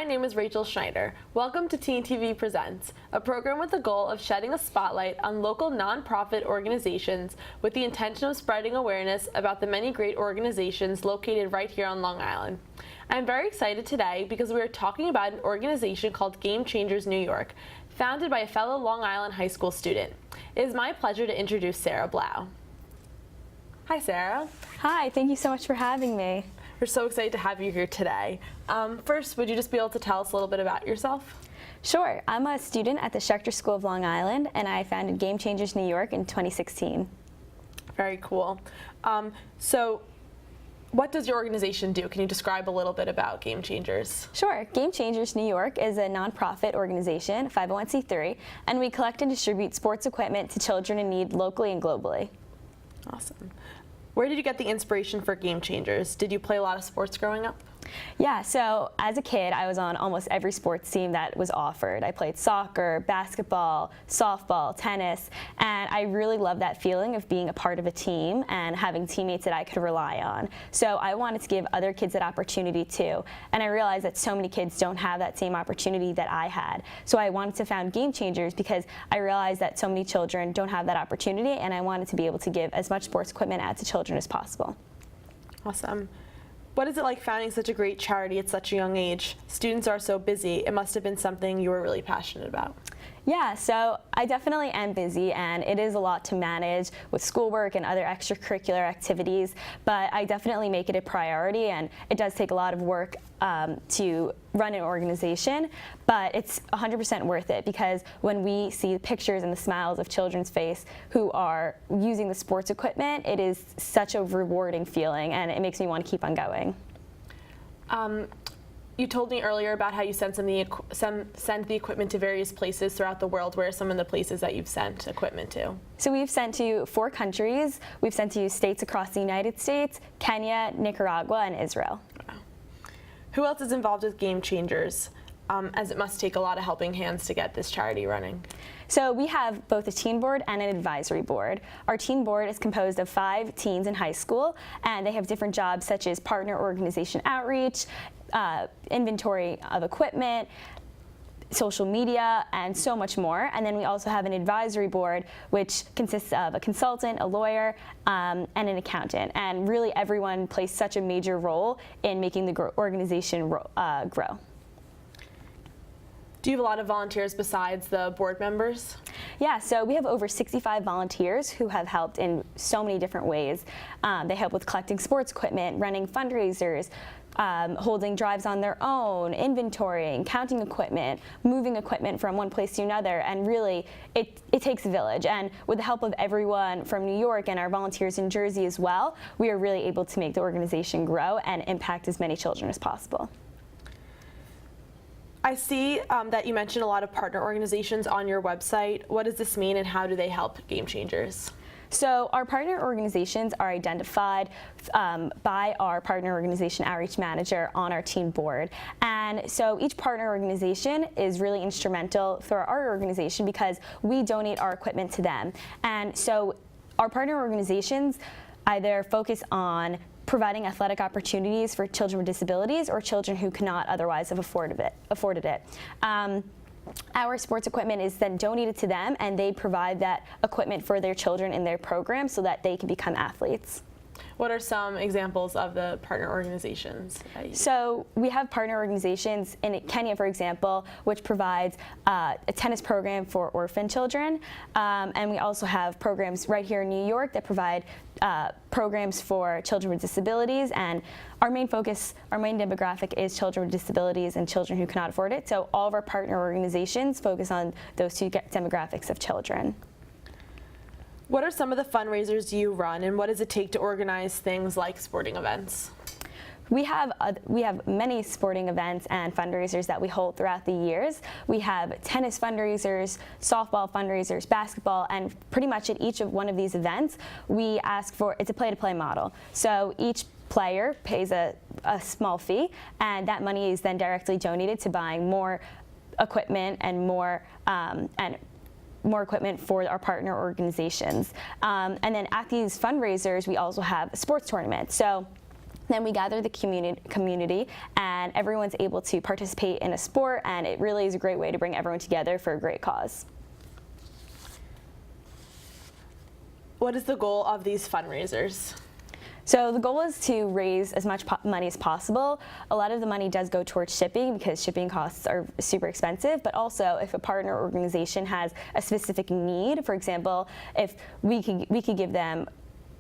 My name is Rachel Schneider. Welcome to Teen TV Presents, a program with the goal of shedding a spotlight on local nonprofit organizations with the intention of spreading awareness about the many great organizations located right here on Long Island. I'm very excited today because we are talking about an organization called Game Changers New York, founded by a fellow Long Island high school student. It is my pleasure to introduce Sarah Blau. Hi, Sarah. Hi, thank you so much for having me. We're so excited to have you here today. First, would you just be able to tell us a little bit about yourself? Sure, I'm a student at the Schechter School of Long Island, and I founded Game Changers New York in 2016. Very cool. So what does your organization do? Can you describe a little bit about Game Changers? Sure, Game Changers New York is a nonprofit organization, 501c3, and we collect and distribute sports equipment to children in need locally and globally. Awesome. Where did you get the inspiration for Game Changers? Did you play a lot of sports growing up? Yeah, so as a kid, I was on almost every sports team that was offered. I played soccer, basketball, softball, tennis, and I really loved that feeling of being a part of a team and having teammates that I could rely on. So I wanted to give other kids that opportunity too, and I realized that so many kids don't have that same opportunity that I had. So I wanted to found Game Changers because I realized that so many children don't have that opportunity, and I wanted to be able to give as much sports equipment out to children as possible. Awesome. What is it like founding such a great charity at such a young age? Students are so busy. It must have been something you were really passionate about. Yeah, so I definitely am busy, and it is a lot to manage with schoolwork and other extracurricular activities, but I definitely make it a priority, and it does take a lot of work to run an organization, but it's 100% worth it because when we see the pictures and the smiles of children's face who are using the sports equipment, it is such a rewarding feeling, and it makes me want to keep on going. You told me earlier about how you send the equipment to various places throughout the world. Where are some of the places that you've sent equipment to? So we've sent to 4 countries. We've sent to states across the United States, Kenya, Nicaragua, and Israel. Wow. Who else is involved with Game Changers? As it must take a lot of helping hands to get this charity running. So we have both a teen board and an advisory board. Our teen board is composed of 5 teens in high school, and they have different jobs such as partner organization outreach, inventory of equipment, social media, and so much more. And then we also have an advisory board, which consists of a consultant, a lawyer, and an accountant. And really everyone plays such a major role in making the organization grow. Do you have a lot of volunteers besides the board members? Yeah, so we have over 65 volunteers who have helped in so many different ways. They help with collecting sports equipment, running fundraisers, holding drives on their own, inventorying, counting equipment, moving equipment from one place to another, and really it takes a village. And with the help of everyone from New York and our volunteers in Jersey as well, we are really able to make the organization grow and impact as many children as possible. I see that you mentioned a lot of partner organizations on your website. What does this mean and how do they help Game Changers? So our partner organizations are identified by our partner organization outreach manager on our teen board. And so each partner organization is really instrumental for our organization because we donate our equipment to them. And so our partner organizations either focus on providing athletic opportunities for children with disabilities or children who cannot otherwise have afforded it. Our sports equipment is then donated to them, and they provide that equipment for their children in their program so that they can become athletes. What are some examples of the partner organizations? So we have partner organizations in Kenya, for example, which provides a tennis program for orphan children. And we also have programs right here in New York that provide programs for children with disabilities. And our main focus, our main demographic is children with disabilities and children who cannot afford it. So all of our partner organizations focus on those 2 demographics of children. What are some of the fundraisers you run, and what does it take to organize things like sporting events? We have many sporting events and fundraisers that we hold throughout the years. We have tennis fundraisers, softball fundraisers, basketball, and pretty much at each of one of these events, we ask for, it's a play-to-play model. So each player pays a small fee, and that money is then directly donated to buying more equipment and more equipment for our partner organizations. And then at these fundraisers, we also have a sports tournament. So Then we gather the community and everyone's able to participate in a sport, and it really is a great way to bring everyone together for a great cause. What is the goal of these fundraisers? So the goal is to raise as much money as possible. A lot of the money does go towards shipping because shipping costs are super expensive, but also if a partner organization has a specific need, for example, if we could give them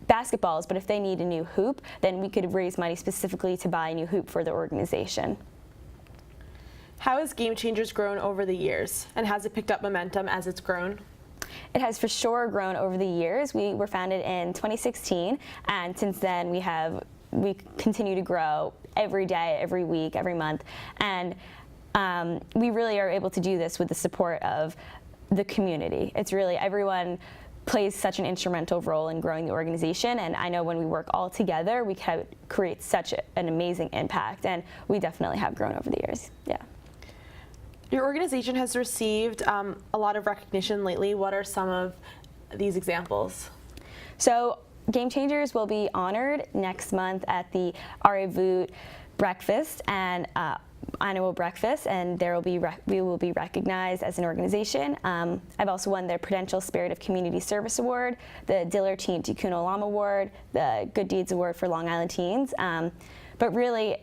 basketballs, but if they need a new hoop, then we could raise money specifically to buy a new hoop for the organization. How has Game Changers grown over the years, and has it picked up momentum as it's grown? It has for sure grown over the years. We were founded in 2016, and since then we continue to grow every day, every week, every month, and we really are able to do this with the support of the community. It's really everyone plays such an instrumental role in growing the organization, and I know when we work all together, we can create such an amazing impact, and we definitely have grown over the years. Yeah. Your organization has received a lot of recognition lately. What are some of these examples? So Game Changers will be honored next month at the Arevut breakfast and annual breakfast, and we will be recognized as an organization. I've also won the Prudential Spirit of Community Service Award, the Diller Teen Tikkun Olam Award, the Good Deeds Award for Long Island Teens. But really,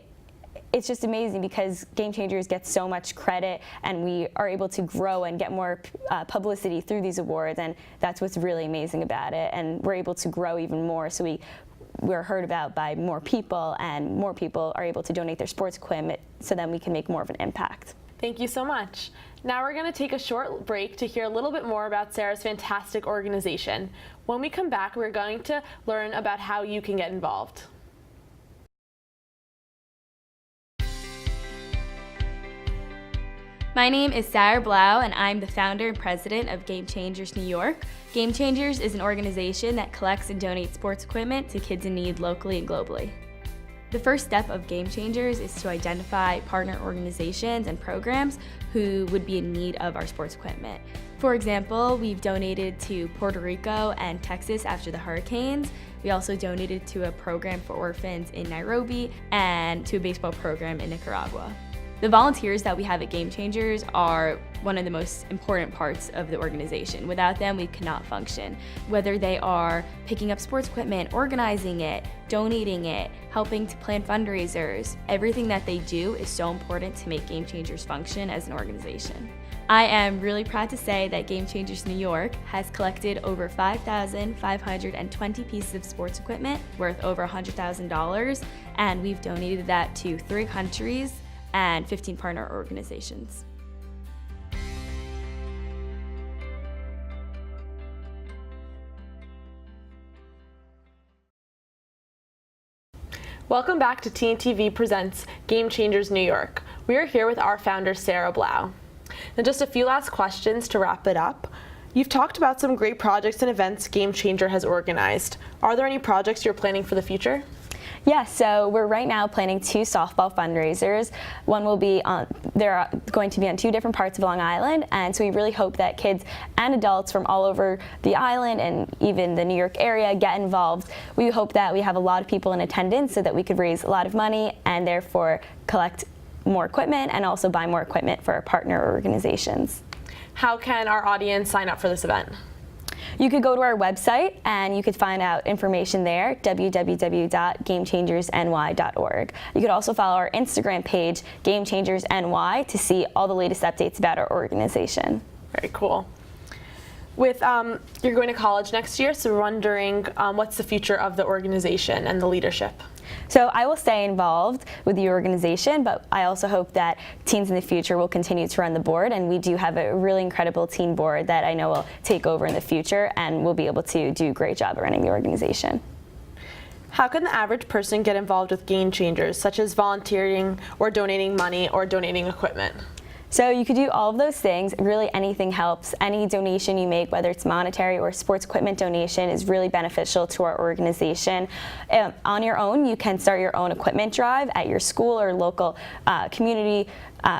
it's just amazing because Game Changers gets so much credit, and we are able to grow and get more publicity through these awards, and that's what's really amazing about it. And we're able to grow even more, so we're heard about by more people, and more people are able to donate their sports equipment, so then we can make more of an impact. Thank you so much. Now we're going to take a short break to hear a little bit more about Sarah's fantastic organization. When we come back, we're going to learn about how you can get involved. My name is Sarah Blau, and I'm the founder and president of Game Changers New York. Game Changers is an organization that collects and donates sports equipment to kids in need locally and globally. The first step of Game Changers is to identify partner organizations and programs who would be in need of our sports equipment. For example, we've donated to Puerto Rico and Texas after the hurricanes. We also donated to a program for orphans in Nairobi and to a baseball program in Nicaragua. The volunteers that we have at Game Changers are one of the most important parts of the organization. Without them, we could not function. Whether they are picking up sports equipment, organizing it, donating it, helping to plan fundraisers, everything that they do is so important to make Game Changers function as an organization. I am really proud to say that Game Changers New York has collected over 5,520 pieces of sports equipment worth over $100,000, and we've donated that to 3 countries and 15 partner organizations. Welcome back to TNTV Presents Game Changers New York. We are here with our founder, Sarah Blau. Now, just a few last questions to wrap it up. You've talked about some great projects and events Game Changer has organized. Are there any projects you're planning for the future? Yes, so we're right now planning 2 softball fundraisers. One will be they're going to be on 2 different parts of Long Island, and so we really hope that kids and adults from all over the island and even the New York area get involved. We hope that we have a lot of people in attendance so that we could raise a lot of money and therefore collect more equipment and also buy more equipment for our partner organizations. How can our audience sign up for this event? You could go to our website and you could find out information there, www.gamechangersny.org. You could also follow our Instagram page, GameChangersNY, to see all the latest updates about our organization. Very cool. With you're going to college next year, so we're wondering what's the future of the organization and the leadership? So I will stay involved with the organization, but I also hope that teens in the future will continue to run the board, and we do have a really incredible teen board that I know will take over in the future and will be able to do a great job at running the organization. How can the average person get involved with Game Changers, such as volunteering or donating money or donating equipment? So you could do all of those things. Really, anything helps. Any donation you make, whether it's monetary or sports equipment donation, is really beneficial to our organization. On your own, you can start your own equipment drive at your school or local community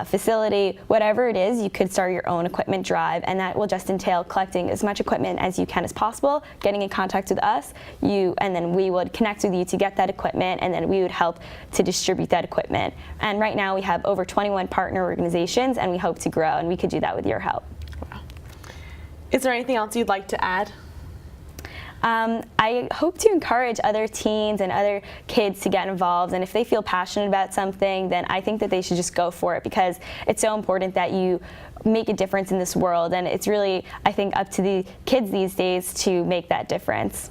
facility, whatever it is, you could start your own equipment drive, and that will just entail collecting as much equipment as you can as possible, getting in contact with us, and then we would connect with you to get that equipment, and then we would help to distribute that equipment. And right now we have over 21 partner organizations, and we hope to grow, and we could do that with your help. Wow. Is there anything else you'd like to add? I hope to encourage other teens and other kids to get involved, and if they feel passionate about something, then I think that they should just go for it, because it's so important that you make a difference in this world, and it's really, I think, up to the kids these days to make that difference.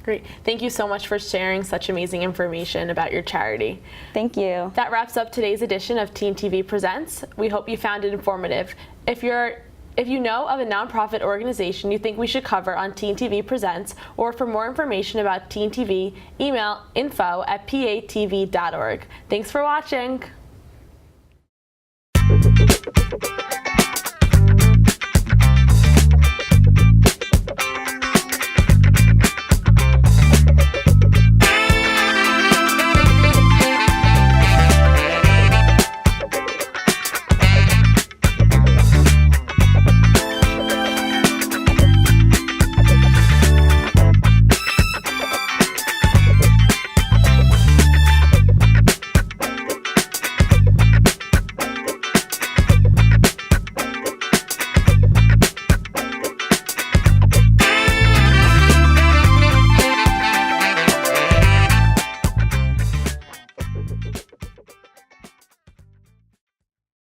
Great. Thank you so much for sharing such amazing information about your charity. Thank you. That wraps up today's edition of Teen TV Presents. We hope you found it informative. If you know of a nonprofit organization you think we should cover on Teen TV Presents, or for more information about Teen TV, email info@patv.org. Thanks for watching.